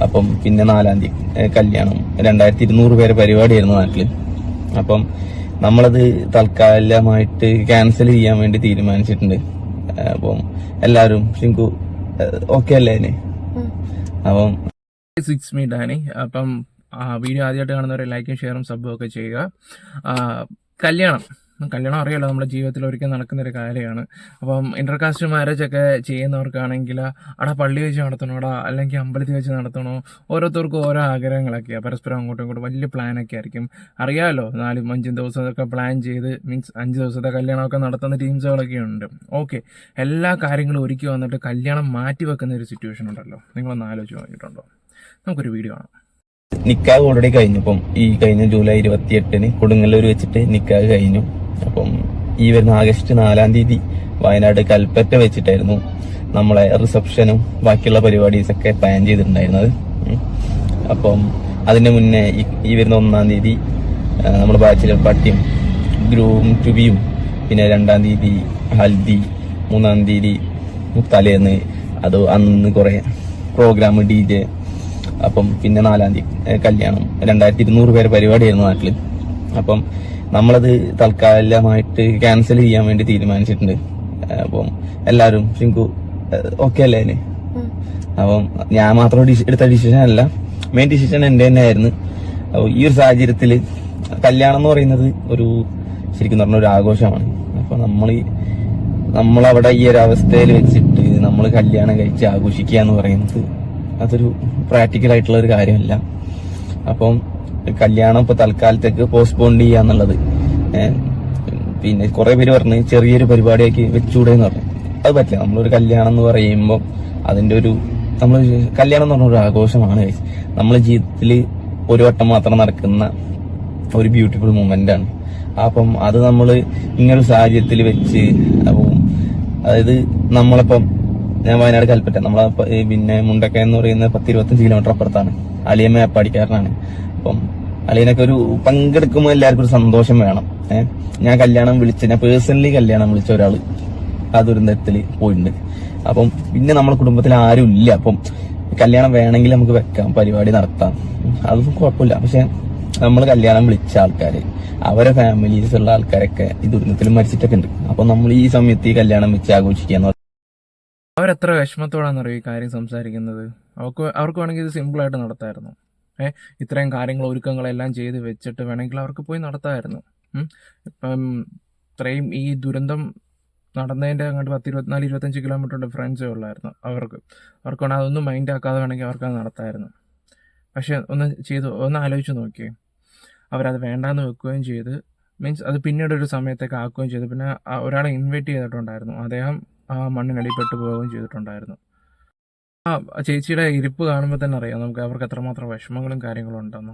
അപ്പം പിന്നെ 4-ാം തീയതി കല്യാണം. 2200 പേരെ പരിപാടിയായിരുന്നു നാട്ടില്. അപ്പം നമ്മളത് തൽക്കാലമായിട്ട് ക്യാൻസൽ ചെയ്യാൻ വേണ്ടി തീരുമാനിച്ചിട്ടുണ്ട്. അപ്പം എല്ലാരും ശിങ്കു ഓക്കെ അല്ലേ അതിന്? അപ്പം 6 മീ ഡാനി. അപ്പം വീഡിയോ ആദ്യമായിട്ട് കാണുന്നവരെ ലൈക്കും ഷെയറും സബും ഒക്കെ ചെയ്യുക. കല്യാണം അറിയാലോ, നമ്മുടെ ജീവിതത്തിൽ ഒരിക്കൽ നടക്കുന്നൊരു കാര്യമാണ്. അപ്പം ഇന്റർകാസ്റ്റ് മാരേജ് ഒക്കെ ചെയ്യുന്നവർക്കാണെങ്കിൽ അവിടെ പള്ളി വെച്ച് നടത്തണോടാ അല്ലെങ്കിൽ അമ്പലത്തിൽ വെച്ച് നടത്തണോ, ഓരോരുത്തർക്കും ഓരോ ആഗ്രഹങ്ങളൊക്കെയാണ്. പരസ്പരം അങ്ങോട്ടും ഇങ്ങോട്ടും വലിയ പ്ലാനൊക്കെ ആയിരിക്കും. അറിയാമല്ലോ, 4-5 ദിവസമൊക്കെ പ്ലാൻ ചെയ്ത് മീൻസ് 5 ദിവസത്തെ കല്യാണമൊക്കെ നടത്തുന്ന ടീംസുകളൊക്കെ ഉണ്ട്. ഓക്കെ, എല്ലാ കാര്യങ്ങളും ഒരുക്കി വന്നിട്ട് കല്യാണം മാറ്റി വെക്കുന്ന ഒരു സിറ്റുവേഷൻ ഉണ്ടല്ലോ, നിങ്ങളൊന്ന് ആലോചിച്ച് നോക്കിയിട്ടുണ്ടോ? നമുക്കൊരു വീഡിയോ കാണാം. നിക്കാഹ് ഓൾറെഡി കഴിഞ്ഞു. ഇപ്പം ഈ കഴിഞ്ഞ ജൂലൈ 28-ന് കൊടുങ്ങല്ലൂർ വെച്ചിട്ട് നിക്കാഹ് കഴിഞ്ഞു. അപ്പം ഈ വരുന്ന ആഗസ്റ്റ് 4-ാം തീയതി വയനാട് കൽപ്പറ്റ വെച്ചിട്ടായിരുന്നു നമ്മളെ റിസപ്ഷനും ബാക്കിയുള്ള പരിപാടീസൊക്കെ പ്ലാൻ ചെയ്തിട്ടുണ്ടായിരുന്നത്. അപ്പം അതിന് മുന്നേ ഈ വരുന്ന 1-ാം തീയതി നമ്മുടെ ബാച്ചിലർ പാർട്ടിയും ഗ്രൂം ടു ബിയും, പിന്നെ 2-ാം തീയതി ഹൽദി, 3-ാം തീയതി തലേന്ന് അത് അന്ന് കുറെ പ്രോഗ്രാം DJ. അപ്പം പിന്നെ 4-ാം തീയതി കല്യാണം. 2200 പേരെ പരിപാടിയായിരുന്നു നാട്ടില്. അപ്പം നമ്മളത് തൽക്കാലമായിട്ട് ക്യാൻസൽ ചെയ്യാൻ വേണ്ടി തീരുമാനിച്ചിട്ടുണ്ട്. അപ്പം എല്ലാരും ശിങ്കു ഓക്കെ അല്ലേ അതിന്? അപ്പം ഞാൻ മാത്രം എടുത്ത ഡിസിഷൻ അല്ല, മെയിൻ ഡിസിഷൻ എന്റെ തന്നെ ആയിരുന്നു. ഈ ഒരു സാഹചര്യത്തില് കല്യാണം എന്ന് പറയുന്നത് ഒരു ശരിക്കും പറഞ്ഞ ഒരു ആഘോഷമാണ്. അപ്പൊ നമ്മളവിടെ ഈ ഒരു അവസ്ഥയിൽ വെച്ചിട്ട് നമ്മൾ കല്യാണം കഴിച്ച് ആഘോഷിക്കുക എന്ന് പറയുന്നത് അതൊരു പ്രാക്ടിക്കൽ ആയിട്ടുള്ള ഒരു കാര്യമല്ല. അപ്പം കല്യാണം ഇപ്പൊ തൽക്കാലത്തേക്ക് പോസ്റ്റ്പോൺ ചെയ്യാന്നുള്ളത്, പിന്നെ കുറെ പേര് പറഞ്ഞ് ചെറിയൊരു പരിപാടിയാക്കി വെച്ചൂടെ എന്ന് പറഞ്ഞു. അത് പറ്റില്ല. നമ്മളൊരു കല്യാണം എന്ന് പറയുമ്പോൾ അതിന്റെ ഒരു കല്യാണം എന്ന് പറഞ്ഞ ഒരു ആഘോഷമാണ്. നമ്മളെ ജീവിതത്തിൽ ഒരു വട്ടം മാത്രം നടക്കുന്ന ഒരു ബ്യൂട്ടിഫുൾ മൂമെന്റ് ആണ്. അപ്പം അത് നമ്മള് ഇങ്ങനൊരു സാഹചര്യത്തിൽ വെച്ച്, അപ്പം അതായത് നമ്മളിപ്പം ഞാൻ വയനാട് കൽപ്പറ്റ, നമ്മളെ പിന്നെ മുണ്ടക്ക എന്ന് പറയുന്നത് 10-25 കിലോമീറ്റർ അപ്പുറത്താണ്. അളിയൻ മേപ്പാടിക്കാരനാണ്. അപ്പം അളിയനൊക്കെ ഒരു പങ്കെടുക്കുമ്പോൾ എല്ലാവർക്കും ഒരു സന്തോഷം വേണം. ഞാൻ പേഴ്സണലി കല്യാണം വിളിച്ച ഒരാള് ആ ദുരന്തത്തിൽ പോയിട്ടുണ്ട്. അപ്പം പിന്നെ നമ്മളെ കുടുംബത്തിൽ ആരും ഇല്ല. അപ്പം കല്യാണം വേണമെങ്കിൽ നമുക്ക് വെക്കാം, പരിപാടി നടത്താം, അതൊന്നും കുഴപ്പമില്ല. പക്ഷെ നമ്മൾ കല്യാണം വിളിച്ച ആൾക്കാര്, അവരെ ഫാമിലീസ് ഉള്ള ആൾക്കാരൊക്കെ ഈ ദുരന്തത്തിൽ മരിച്ചിട്ടൊക്കെ ഉണ്ട്. അപ്പൊ നമ്മൾ ഈ സമയത്ത് ഈ കല്യാണം വെച്ച് ആഘോഷിക്കുക, അവരെത്ര വിഷമത്തോടാണെന്നറിയോ ഈ കാര്യം സംസാരിക്കുന്നത്. അവർക്ക് വേണമെങ്കിൽ ഇത് സിമ്പിളായിട്ട് നടത്തായിരുന്നു. ഇത്രയും കാര്യങ്ങൾ ഒരുക്കങ്ങളെല്ലാം ചെയ്ത് വെച്ചിട്ട് വേണമെങ്കിൽ അവർക്ക് പോയി നടത്താമായിരുന്നു. ഇപ്പം ഇത്രയും ഈ ദുരന്തം നടന്നതിൻ്റെ അങ്ങോട്ട് 24-25 കിലോമീറ്റർ ഡിഫറൻസേ ഉള്ളായിരുന്നു അവർക്ക് വേണമെങ്കിൽ അതൊന്നും മൈൻഡ് ആക്കാതെ വേണമെങ്കിൽ അവർക്കത് നടത്താമായിരുന്നു. പക്ഷെ ഒന്ന് ആലോചിച്ച് നോക്കിയേ, അവരത് വേണ്ടാന്ന് വെക്കുകയും ചെയ്ത്, മീൻസ് അത് പിന്നീട് ഒരു സമയത്തേക്ക് ആക്കുകയും ചെയ്തു. പിന്നെ ഒരാളെ ഇൻവൈറ്റ് ചെയ്തിട്ടുണ്ടായിരുന്നു, അദ്ദേഹം ആ മണ്ണിനടിപ്പെട്ടു പോവുകയും ചെയ്തിട്ടുണ്ടായിരുന്നു. ആ ചേച്ചിയുടെ ഇരിപ്പ് കാണുമ്പോൾ തന്നെ അറിയാം നമുക്ക് അവർക്ക് എത്രമാത്രം വിഷമങ്ങളും കാര്യങ്ങളും ഉണ്ടെന്ന്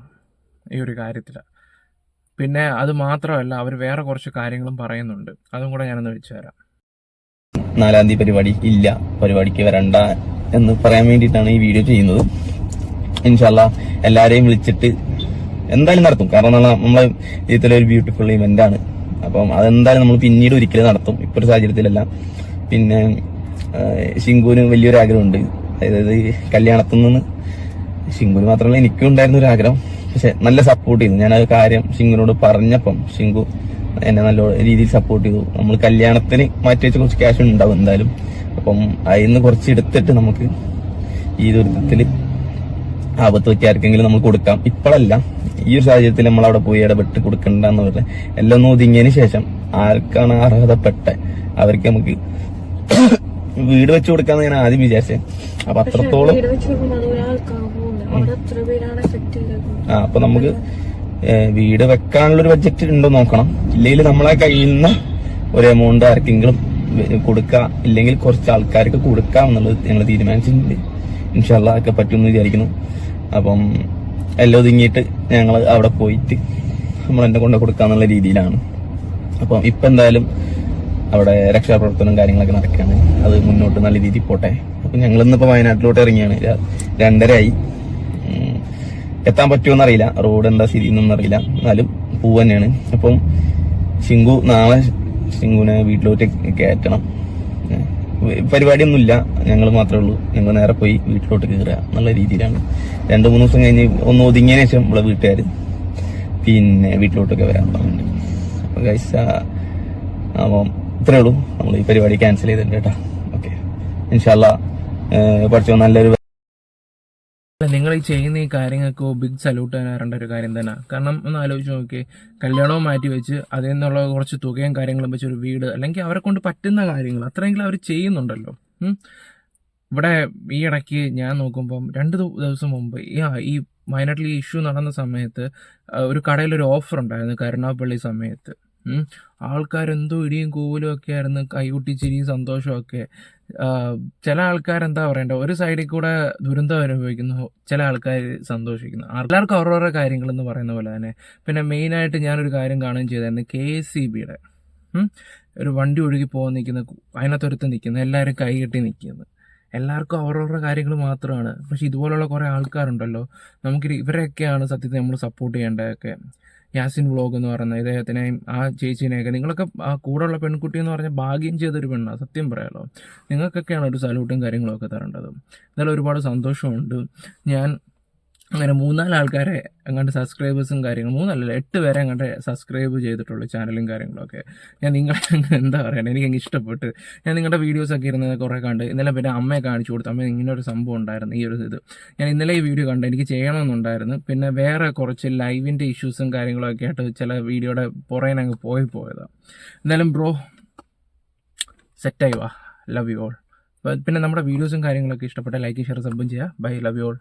ഈ ഒരു കാര്യത്തിൽ. പിന്നെ അത് മാത്രമല്ല, അവർ വേറെ കുറച്ച് കാര്യങ്ങളും പറയുന്നുണ്ട്, അതും കൂടെ ഞാനൊന്ന് വെച്ചു തരാം. 4-ാം തീയതി പരിപാടി ഇല്ല, പരിപാടിക്ക് വരണ്ട എന്ന് പറയാൻ വേണ്ടിയിട്ടാണ് ഈ വീഡിയോ ചെയ്യുന്നത്. ഇൻഷാല്ലാ എല്ലാരെയും വിളിച്ചിട്ട് എന്തായാലും നടത്തും. കാരണം നമ്മളെ ഇതിലൊരു ബ്യൂട്ടിഫുൾ ഇവന്റ് ആണ്. അപ്പം അതെന്തായാലും നമ്മൾ പിന്നീട് ഒരിക്കലും നടത്തും, ഇപ്പൊ ഒരു സാഹചര്യത്തിലല്ല. പിന്നെ ശിങ്കുവിന് വലിയൊരു ആഗ്രഹമുണ്ട്, അതായത് കല്യാണത്തിൽ നിന്ന്. ശിങ്കുവിന് മാത്രമല്ല എനിക്കും ഉണ്ടായിരുന്ന ഒരു ആഗ്രഹം. പക്ഷെ നല്ല സപ്പോർട്ട് ചെയ്തു. ഞാൻ ആ കാര്യം ശിങ്കുവിനോട് പറഞ്ഞപ്പം ശിങ്കു എന്നെ നല്ല രീതിയിൽ സപ്പോർട്ട് ചെയ്തു. നമ്മൾ കല്യാണത്തിന് മാറ്റി വെച്ച കുറച്ച് ക്യാഷ് ഉണ്ടാവും എന്തായാലും. അപ്പം അതിൽ നിന്ന് കുറച്ച് എടുത്തിട്ട് നമുക്ക് ഈ ദുരിതത്തിൽ ആപത്ത് വെച്ച് ആർക്കെങ്കിലും നമ്മൾ കൊടുക്കാം. ഇപ്പോഴല്ല, ഈ ഒരു സാഹചര്യത്തിൽ നമ്മൾ അവിടെ പോയി ഇടപെട്ട് കൊടുക്കണ്ടെന്ന് പറഞ്ഞാൽ എല്ലാം ഒന്ന് ഒതുങ്ങിയതിന് ശേഷം ആർക്കാണ് അർഹതപ്പെട്ട അവർക്ക് നമുക്ക് വീട് വെച്ച് കൊടുക്കാന്ന് ഞാൻ ആദ്യം വിചാരിച്ചേ. അപ്പൊ അത്രത്തോളം അപ്പൊ നമുക്ക് വീട് വെക്കാനുള്ള ഒരു ബഡ്ജറ്റ് ഉണ്ടോ നോക്കണം. ഇല്ലെങ്കിൽ നമ്മളെ കയ്യിൽ നിന്ന് ഒരു എമൗണ്ട് ആർക്കെങ്കിലും കൊടുക്കാം, ഇല്ലെങ്കിൽ കുറച്ച് ആൾക്കാർക്ക് കൊടുക്കാം എന്നുള്ളത് ഞങ്ങൾ തീരുമാനിച്ചിട്ടുണ്ട്. ഇൻഷാല്ലാ ഒക്കെ പറ്റുമെന്ന് വിചാരിക്കുന്നു. അപ്പം എല്ലാം ഒതുങ്ങിയിട്ട് ഞങ്ങൾ അവിടെ പോയിട്ട് നമ്മൾ എന്നെ കൊണ്ട് കൊടുക്കാന്നുള്ള രീതിയിലാണ്. അപ്പം ഇപ്പൊ എന്തായാലും അവിടെ രക്ഷാപ്രവർത്തനം കാര്യങ്ങളൊക്കെ നടക്കുകയാണ്. അത് മുന്നോട്ട് നല്ല രീതിയിൽ പോട്ടെ. അപ്പൊ ഞങ്ങൾ ഇന്നിപ്പോ വയനാട്ടിലോട്ട് ഇറങ്ങിയാണ്. 2:30 എത്താൻ പറ്റുമോന്ന് അറിയില്ല, റോഡ് എന്താ സ്ഥിതി എന്നൊന്നും അറിയില്ല, എന്നാലും പൂവ് തന്നെയാണ്. അപ്പം നാളെ ശിങ്കുവിനെ വീട്ടിലോട്ട് കയറ്റണം. പരിപാടിയൊന്നുമില്ല, ഞങ്ങൾ മാത്രമേ ഉള്ളൂ, ഞങ്ങൾ നേരെ പോയി വീട്ടിലോട്ട് കയറുക എന്നുള്ള രീതിയിലാണ്. 2-3 ദിവസം കഴിഞ്ഞ് ഒന്ന് ഒതുങ്ങിയതിനു ശേഷം ഇവിടെ വീട്ടുകാർ പിന്നെ വീട്ടിലോട്ടൊക്കെ വരാൻ പറഞ്ഞിട്ടുണ്ട്. അപ്പൊ ഗൈസ് അപ്പം ഇത്രേ ഉള്ളൂ, നമ്മൾ ഈ പരിപാടി ക്യാൻസൽ ചെയ്തിട്ടുണ്ട് കേട്ടോ. ഓക്കെ, ഇൻഷാല്ലാ പഠിച്ചോ നല്ലൊരു. നിങ്ങൾ ഈ ചെയ്യുന്ന ഈ കാര്യങ്ങൾക്ക് ബിഗ് സല്യൂട്ട് തരാറുണ്ട് ഒരു കാര്യം തന്നെ. കാരണം ഒന്ന് ആലോചിച്ച് നോക്കി, കല്യാണവും മാറ്റി വെച്ച് അതിൽ നിന്നുള്ള കുറച്ച് തുകയും കാര്യങ്ങളും വെച്ച് ഒരു വീട്, അല്ലെങ്കിൽ അവരെ കൊണ്ട് പറ്റുന്ന കാര്യങ്ങൾ അത്രയെങ്കിലും അവർ ചെയ്യുന്നുണ്ടല്ലോ. ഇവിടെ ഈ ഇടയ്ക്ക് ഞാൻ നോക്കുമ്പം 2 ദിവസം മുമ്പ് ഈ വയനാട്ടിൽ ഈ ഇഷ്യൂ നടന്ന സമയത്ത് ഒരു കടയിലൊരു ഓഫർ ഉണ്ടായിരുന്നു കരുനാഗപ്പള്ളി സമയത്ത്. ആൾക്കാരെന്തോ ഇടിയും കൂവലും ഒക്കെ ആയിരുന്നു, കൈകൊട്ടി ചിരിയും സന്തോഷമൊക്കെ. ചില ആൾക്കാർ എന്താ പറയണ്ടേ, ഒരു സൈഡിൽ കൂടെ ദുരന്തം അനുഭവിക്കുന്നു, ചില ആൾക്കാർ സന്തോഷിക്കുന്നു. എല്ലാവർക്കും ഓരോരോ കാര്യങ്ങളെന്ന് പറയുന്ന പോലെ തന്നെ. പിന്നെ മെയിനായിട്ട് ഞാനൊരു കാര്യം കാണുകയും ചെയ്തായിരുന്നു, KSEBയുടെ ഒരു വണ്ടി ഒഴുകി പോകാൻ നിൽക്കുന്ന, അതിനകത്തൊരുത്ത് നിൽക്കുന്നത്, എല്ലാവരും കൈ കെട്ടി നിൽക്കുന്നത്. എല്ലാവർക്കും അവരവരുടെ കാര്യങ്ങൾ മാത്രമാണ്. പക്ഷെ ഇതുപോലുള്ള കുറേ ആൾക്കാരുണ്ടല്ലോ, നമുക്ക് ഇവരെയൊക്കെയാണ് സത്യത്തിൽ നമ്മൾ സപ്പോർട്ട് ചെയ്യേണ്ടതൊക്കെ. യാസിൻ വ്ളോഗ് എന്ന് പറയുന്ന ഇദ്ദേഹത്തിനെയും ആ ചേച്ചീനെയൊക്കെ, നിങ്ങളൊക്കെ ആ കൂടെയുള്ള പെൺകുട്ടി എന്ന് പറഞ്ഞാൽ ഭാഗ്യം ചെയ്തൊരു പെണ്ണാണ്, സത്യം പറയാലോ. നിങ്ങൾക്കൊക്കെയാണ് ഒരു സല്യൂട്ടും കാര്യങ്ങളൊക്കെ തരേണ്ടത്. എന്നാലും ഒരുപാട് സന്തോഷമുണ്ട്. ഞാൻ അങ്ങനെ 3-4 ആൾക്കാരെ അങ്ങോട്ട് സബ്സ്ക്രൈബേഴ്സും കാര്യങ്ങളും, 8 പേരെ അങ്ങോട്ട് സബ്സ്ക്രൈബ് ചെയ്തിട്ടുള്ളൂ, ചാനലും കാര്യങ്ങളൊക്കെ. ഞാൻ നിങ്ങളെ എന്താ പറയണേ, എനിക്കങ്ങ് ഇഷ്ടപ്പെട്ട്. ഞാൻ നിങ്ങളുടെ വീഡിയോസൊക്കെ ഇരുന്നത് കുറേ കണ്ട്. ഇന്നലെ പിന്നെ അമ്മയെ കാണിച്ചു കൊടുത്തു, അമ്മ ഇങ്ങനെ ഒരു സംഭവം ഉണ്ടായിരുന്നു, ഈ ഒരു ഇത് ഞാൻ ഇന്നലെ ഈ വീഡിയോ കണ്ട്, എനിക്ക് ചെയ്യണമെന്നുണ്ടായിരുന്നു. പിന്നെ വേറെ കുറച്ച് ലൈവിൻ്റെ ഇഷ്യൂസും കാര്യങ്ങളൊക്കെ ആയിട്ട് ചില വീഡിയോയുടെ പുറകെ അങ്ങ് പോയതാണ്. എന്നാലും ബ്രോ സെറ്റായി വാ, ലവ് യു ഓൾ. പിന്നെ നമ്മുടെ വീഡിയോസും കാര്യങ്ങളൊക്കെ ഇഷ്ടപ്പെട്ട ലൈക്ക് ഷെയർ സബും ചെയ്യുക. Bye, love you all.